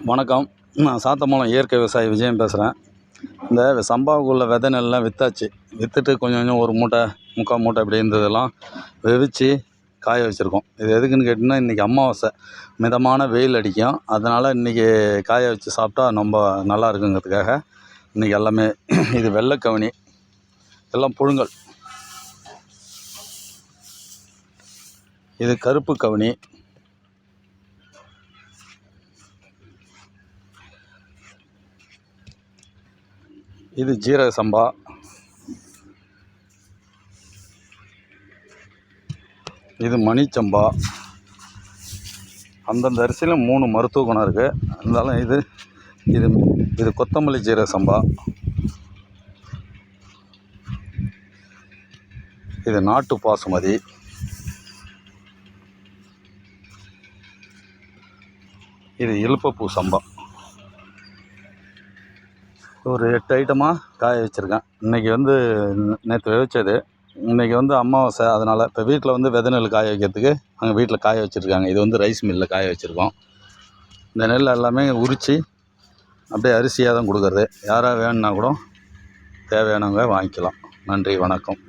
வணக்கம். நான் சாத்தமங்கலம் இயற்கை விவசாயி விஜயம் பேசுகிறேன். இந்த சம்பாவுக்குள்ள விதை நெல்லாம் விற்றாச்சு. விற்றுட்டு கொஞ்சம் கொஞ்சம் ஒரு மூட்டை, முக்கால் மூட்டை இப்படி இருந்ததெல்லாம் வெவிச்சு காய வச்சுருக்கோம். இது எதுக்குன்னு கேட்டிங்கன்னா, இன்றைக்கி அமாவாசை, மிதமான வெயில் அடிக்கும். அதனால் இன்றைக்கி காய வச்சு சாப்பிட்டா ரொம்ப நல்லா இருக்குங்கிறதுக்காக இன்றைக்கி எல்லாமே இது வெள்ளைக்கவனி, எல்லாம் புழுங்கல். இது கருப்பு கவனி, இது ஜீரக சம்பா, இது மணிச்சம்பா. அந்தந்த அரிசியில் 3 மருத்துவ குணம் இருக்குது. இருந்தாலும் இது இது இது கொத்தமல்லி ஜீரக சம்பா, இது நாட்டு பாசுமதி, இது இலுப்பப்பூ சம்பா. ஒரு 8 ஐட்டமாக காய வச்சுருக்கேன். இன்றைக்கி நேற்று விதைச்சது. இன்றைக்கி அமாவாசை. அதனால் இப்போ வீட்டில் விதை நெல் காய வைக்கிறதுக்கு அங்கே வீட்டில் காய வச்சுருக்காங்க. இது ரைஸ் மில்லில் காய வச்சுருக்கோம். இந்த நெல் எல்லாமே உரித்து அப்படியே அரிசியாக தான் கொடுக்குறது. யாராவது வேணுன்னா கூட தேவையானவங்க வாங்கிக்கலாம். நன்றி, வணக்கம்.